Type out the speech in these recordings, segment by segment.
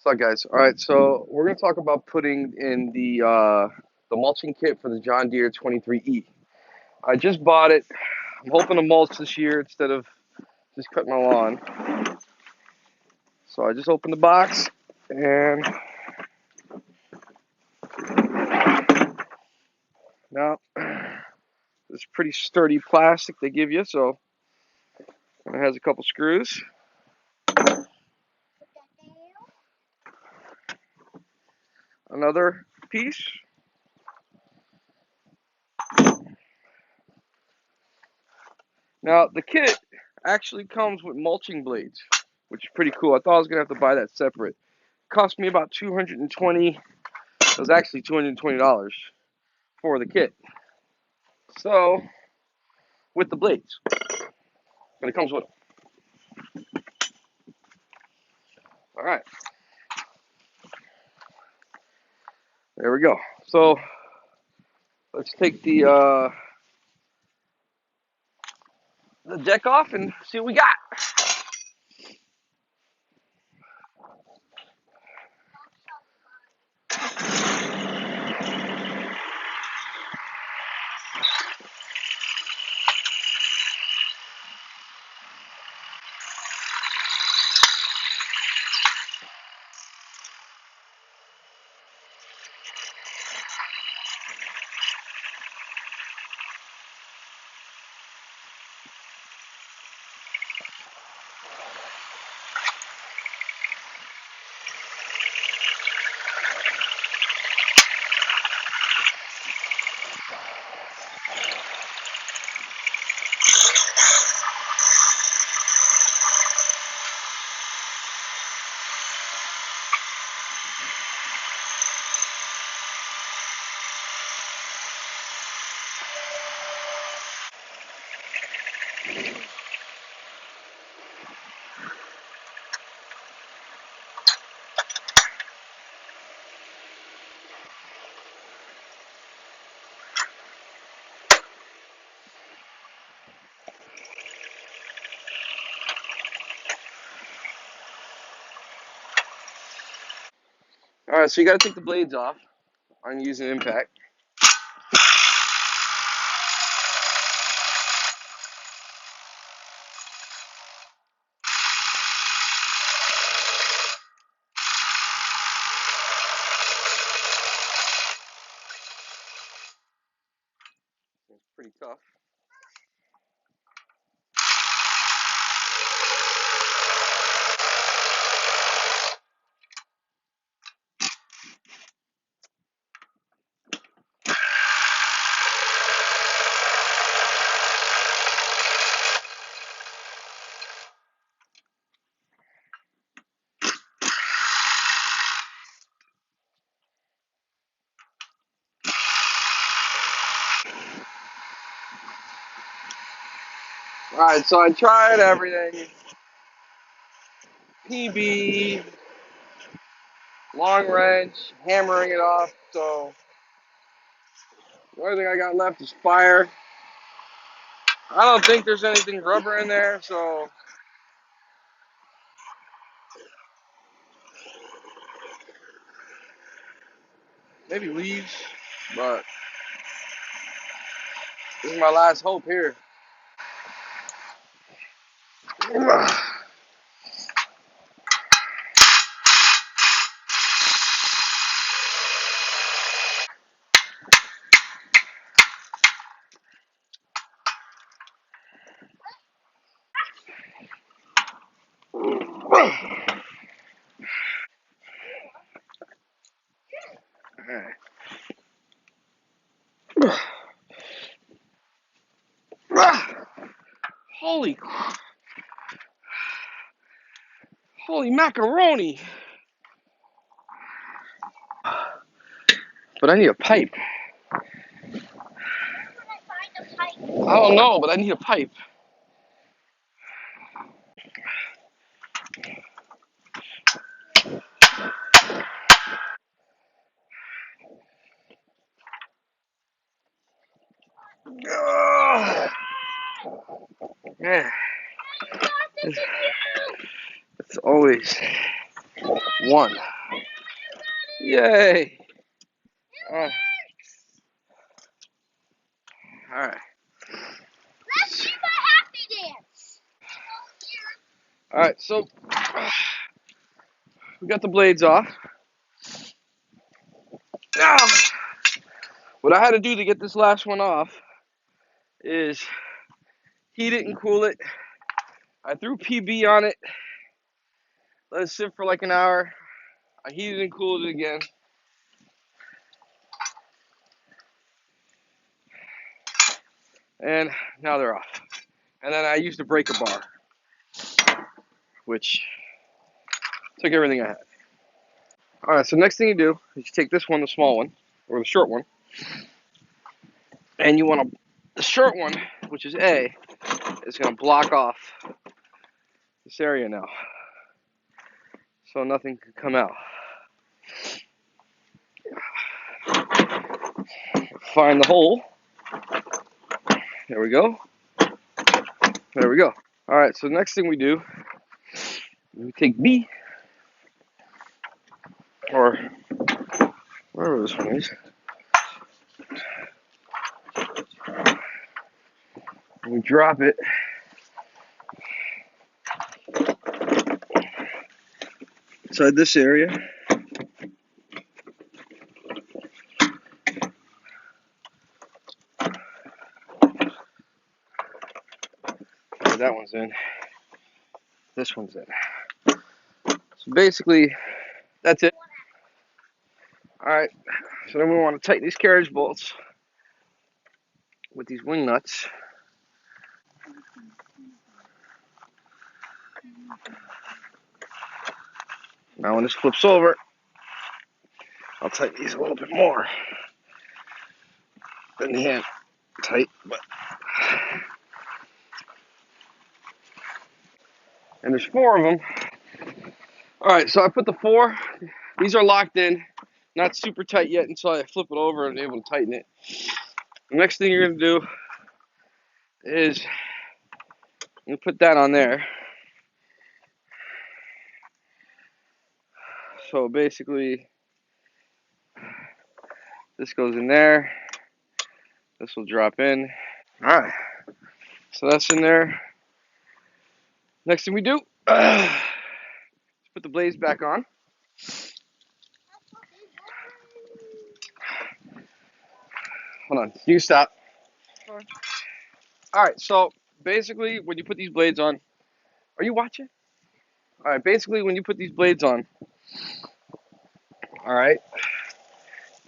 What's up, guys? All right, so we're gonna talk about putting in the mulching kit for the John Deere 23E. I just bought it. I'm hoping to mulch this year instead of just cutting my lawn. So I just opened the box, and now it's pretty sturdy plastic they give you. So and it has a couple screws. Another piece. Now the kit actually comes with mulching blades, which is pretty cool. I thought I was gonna have to buy that separate. It cost me about 220. It was actually $220 for the kit. So with the blades, and it comes with them. All right, there we go. So let's take the deck off and see what we got. All right, so you got to take the blades off. I'm using impact. It's pretty tough. All right, so I tried everything. PB, long wrench, hammering it off. So the only thing I got left is fire. I don't think there's anything rubber in there, so maybe leaves, but this is my last hope here. Holy, holy macaroni! But I need a pipe. I don't know, but I need a pipe. Man, it's always one. Yay! Uh, all right. Let's do my happy dance. All right. So we got the blades off. Now, what I had to do to get this last one off is heat it and cool it. I threw PB on it, let it sit for like an hour. I heated and cooled it again. And now they're off. And then I used a breaker bar, which took everything I had. All right, so next thing you do is you take this one, the small one, or the short one, and you want to, the short one, which is A, is going to block off this area now, so nothing can come out. Find the hole. There we go. There we go. All right, so the next thing we do, we take B, or whatever this one is, and we drop it inside this area. Okay, that one's in. This one's in. So basically, that's it. All right, so then we want to tighten these carriage bolts with these wing nuts. Now when this flips over, I'll tighten these a little bit more than the hand tight, but and there's 4 of them. All right, so I put the 4. These are locked in, not super tight yet until I flip it over and able to tighten it. The next thing you're gonna do is you put that on there. So basically, this goes in there. This will drop in. All right, so that's in there. Next thing we do, put the blades back on. Hold on, you stop. All right, so basically, when you put these blades on, are you watching? All right, basically, when you put these blades on, all right,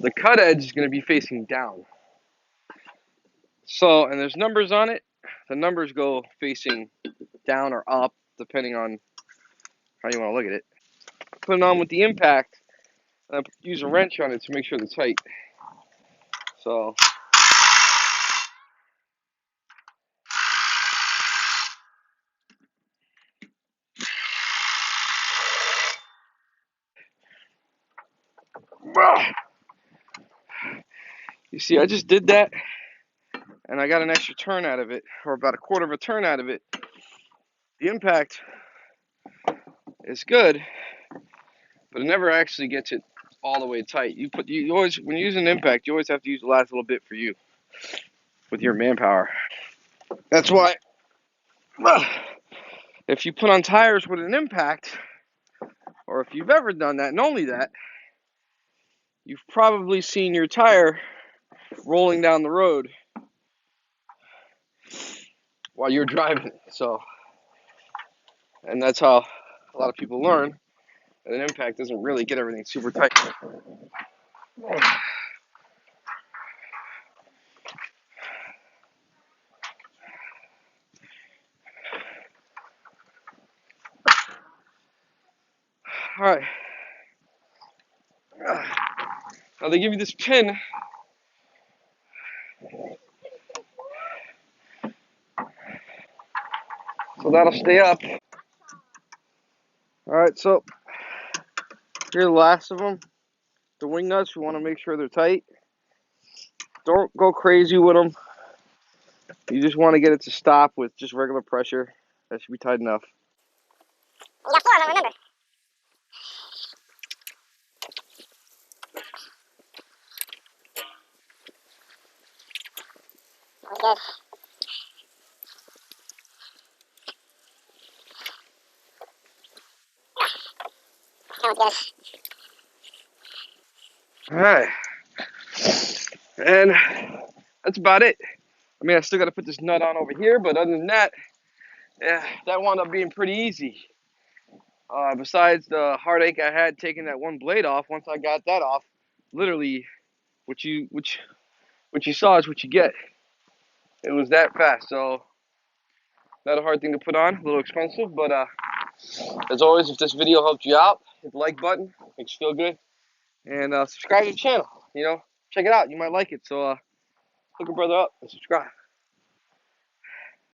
the cut edge is going to be facing down. So, and there's numbers on it. The numbers go facing down or up, depending on how you want to look at it. Put it on with the impact, and I use a wrench on it to make sure they're tight. So, you see, I just did that, and I got an extra turn out of it, or about a quarter of a turn out of it. The impact is good, but it never actually gets it all the way tight. You always, when you use an impact, you always have to use the last little bit for you with your manpower. That's why if you put on tires with an impact, or if you've ever done that, and only that, you've probably seen your tire rolling down the road while you're driving. So, and that's how a lot of people learn that an impact doesn't really get everything super tight. All right. Now they give you this pin. So that'll stay up. All right, so here's the last of them. The wing nuts, we want to make sure they're tight. Don't go crazy with them. You just want to get it to stop with just regular pressure. That should be tight enough. You got 4 of them, remember. Alright. And that's about it. I mean, I still got to put this nut on over here, but other than that, yeah, that wound up being pretty easy. Besides the heartache I had taking that one blade off, once I got that off, literally, what you saw is what you get. It was that fast, so not a hard thing to put on, a little expensive, but as always, if this video helped you out, hit the like button, makes you feel good, and subscribe to the channel. You know, check it out, you might like it. So hook a brother up and subscribe.